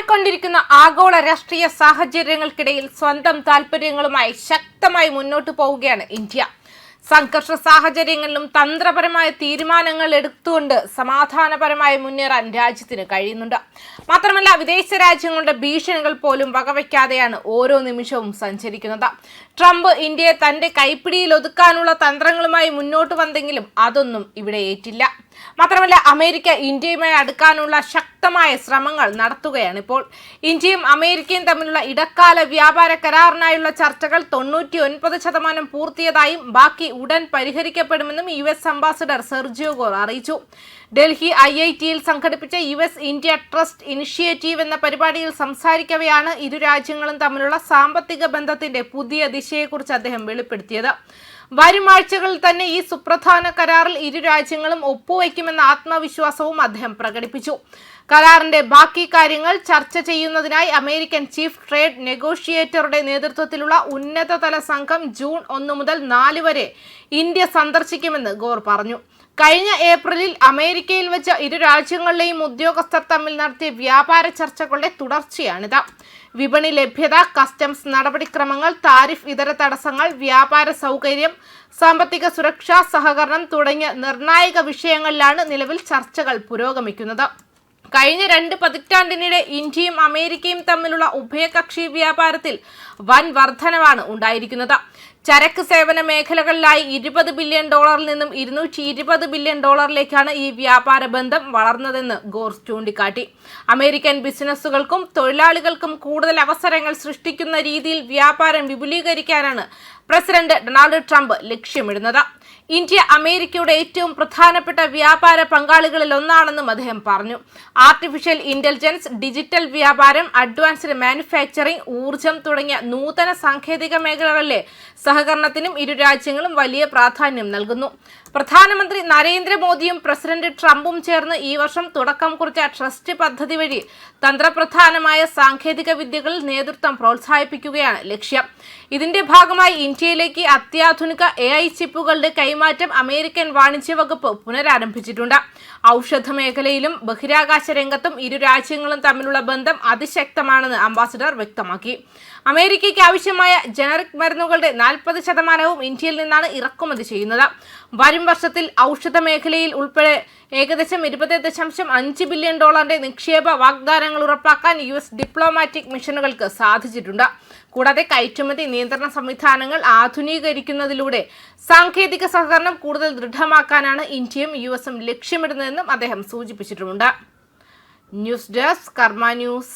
മാറിക്കൊണ്ടിരിക്കുന്ന ആഗോള രാഷ്ട്രീയ സാഹചര്യങ്ങൾക്കിടയിൽ സ്വന്തം താൽപര്യങ്ങളുമായി ശക്തമായി മുന്നോട്ടു പോവുകയാണ് ഇന്ത്യ. സംഘർഷ സാഹചര്യങ്ങളിലും തന്ത്രപരമായ തീരുമാനങ്ങൾ എടുത്തുകൊണ്ട് സമാധാനപരമായി മുന്നേറാൻ രാജ്യത്തിന് കഴിയുന്നുണ്ട്. മാത്രമല്ല, വിദേശ രാജ്യങ്ങളുടെ ഭീഷണികൾ പോലും വകവയ്ക്കാതെയാണ് ഓരോ നിമിഷവും സഞ്ചരിക്കുന്നത്. ട്രംപ് ഇന്ത്യയെ തന്റെ കൈപ്പിടിയിൽ ഒതുക്കാനുള്ള തന്ത്രങ്ങളുമായി മുന്നോട്ട് വന്നെങ്കിലും അതൊന്നും ഇവിടെ ഏറ്റില്ല. മാത്രമല്ല, അമേരിക്ക ഇന്ത്യയുമായി അടുക്കാനുള്ള ശക്തമായ ശ്രമങ്ങൾ നടത്തുകയാണ് ഇപ്പോൾ. ഇന്ത്യയും അമേരിക്കയും തമ്മിലുള്ള ഇടക്കാല വ്യാപാര കരാറിനായുള്ള ചർച്ചകൾ 99% പൂർത്തിയതായും ബാക്കി ഉടൻ പരിഹരിക്കപ്പെടുമെന്നും US അംബാസഡർ സെർജിയോ ഗോർ അറിയിച്ചു. ഡൽഹി IITയിൽ സംഘടിപ്പിച്ച US ഇന്ത്യ ട്രസ്റ്റ് ഇനിഷ്യേറ്റീവ് എന്ന പരിപാടിയിൽ സംസാരിക്കവെയാണ് ഇരു രാജ്യങ്ങളും തമ്മിലുള്ള സാമ്പത്തിക ബന്ധത്തിന്റെ പുതിയ ദിശയെക്കുറിച്ച് അദ്ദേഹം വെളിപ്പെടുത്തിയത്. വരും ആഴ്ചകളിൽ തന്നെ ഈ സുപ്രധാന കരാറിൽ ഇരു രാജ്യങ്ങളും ഒപ്പുവയ്ക്കുമെന്ന ആത്മവിശ്വാസവും അദ്ദേഹം പ്രകടിപ്പിച്ചു. കരാറിന്റെ ബാക്കി കാര്യങ്ങൾ ചർച്ച ചെയ്യുന്നതിനായി അമേരിക്കൻ ചീഫ് ട്രേഡ് നെഗോഷിയേറ്ററുടെ നേതൃത്വത്തിലുള്ള ഉന്നതതല സംഘം ജൂൺ 1 മുതൽ 4 വരെ ഇന്ത്യ സന്ദർശിക്കുമെന്ന് ഗോർ പറഞ്ഞു. കഴിഞ്ഞ ഏപ്രിലിൽ അമേരിക്കയിൽ വെച്ച് ഇരു രാജ്യങ്ങളിലെയും ഉദ്യോഗസ്ഥർ തമ്മിൽ നടത്തിയ വ്യാപാര ചർച്ചകളുടെ തുടർച്ചയാണിത്. വിപണി ലഭ്യത, കസ്റ്റംസ് നടപടിക്രമങ്ങൾ, താരിഫ് ഇതര തടസ്സങ്ങൾ, വ്യാപാര സൗകര്യം, സാമ്പത്തിക സുരക്ഷ, സഹകരണം തുടങ്ങിയ നിർണായക വിഷയങ്ങളിലാണ് നിലവിൽ ചർച്ചകൾ പുരോഗമിക്കുന്നത്. കഴിഞ്ഞ 2 പതിറ്റാണ്ടിനിടെ ഇന്ത്യയും അമേരിക്കയും തമ്മിലുള്ള ഉഭയകക്ഷി വ്യാപാരത്തിൽ വൻ വർധനവാണ് ഉണ്ടായിരിക്കുന്നത്. ചരക്ക് സേവന മേഖലകളിലായി $20 ബില്യൺ നിന്നും $220 ബില്യൺ ഈ വ്യാപാര ബന്ധം വളർന്നതെന്ന് ഗോർ ചൂണ്ടിക്കാട്ടി. അമേരിക്കൻ ബിസിനസ്സുകൾക്കും തൊഴിലാളികൾക്കും കൂടുതൽ അവസരങ്ങൾ സൃഷ്ടിക്കുന്ന രീതിയിൽ വ്യാപാരം വിപുലീകരിക്കാനാണ് പ്രസിഡന്റ് ഡൊണാൾഡ് ട്രംപ് ലക്ഷ്യമിടുന്നത്. ഇന്ത്യ അമേരിക്കയുടെ ഏറ്റവും പ്രധാനപ്പെട്ട വ്യാപാര പങ്കാളികളിൽ ഒന്നാണെന്നും അദ്ദേഹം പറഞ്ഞു. ആർട്ടിഫിഷ്യൽ ഇന്റലിജൻസ്, ഡിജിറ്റൽ വ്യാപാരം, അഡ്വാൻസ്ഡ് മാനുഫാക്ചറിംഗ്, ഊർജം തുടങ്ങിയ നൂതന സാങ്കേതിക മേഖലകളിലെ സഹകരണത്തിനും ഇരു രാജ്യങ്ങളും വലിയ പ്രാധാന്യം നൽകുന്നു. പ്രധാനമന്ത്രി നരേന്ദ്രമോദിയും പ്രസിഡന്റ് ട്രംപും ചേർന്ന് ഈ വർഷം തുടക്കം കുറിച്ച ട്രസ്റ്റ് പദ്ധതി വഴി തന്ത്രപ്രധാനമായ സാങ്കേതിക വിദ്യകളിൽ നേതൃത്വം പ്രോത്സാഹിപ്പിക്കുകയാണ് ലക്ഷ്യം. ഇതിന്റെ ഭാഗമായി ഇന്ത്യയിലേക്ക് അത്യാധുനിക AI ചിപ്പുകളുടെ കൈമാറ്റം അമേരിക്കൻ വാണിജ്യ വകുപ്പ് പുനരാരംഭിച്ചിട്ടുണ്ട്. ഔഷധ മേഖലയിലും ബഹിരാകാശ രംഗത്തും ഇരു രാജ്യങ്ങളും തമ്മിലുള്ള ബന്ധം അതിശക്തമാണെന്ന് അംബാസഡർ വ്യക്തമാക്കി. അമേരിക്കയ്ക്ക് ആവശ്യമായ ജനറിക് മരുന്നുകളുടെ 40% ഇന്ത്യയിൽ നിന്നാണ് ഇറക്കുമതി ചെയ്യുന്നത്. വരും വർഷത്തിൽ ഔഷധ മേഖലയിൽ ഉൾപ്പെടെ ഏകദേശം $20.5 ബില്യൺ നിക്ഷേപ വാഗ്ദാനങ്ങൾ ഉറപ്പാക്കാൻ US ഡിപ്ലോമാറ്റിക് മിഷനുകൾക്ക് സാധിച്ചിട്ടുണ്ട്. കൂടാതെ കയറ്റുമതി നിയന്ത്രണ സംവിധാനങ്ങൾ ആധുനീകരിക്കുന്നതിലൂടെ സാങ്കേതിക സഹകരണം കൂടുതൽ ദൃഢമാക്കാനാണ് ഇന്ത്യയും US ലക്ഷ്യമിടുന്നതെന്നും അദ്ദേഹം സൂചിപ്പിച്ചിട്ടുമുണ്ട്. ന്യൂസ് ഡെസ്ക് കർമ്മ ന്യൂസ്.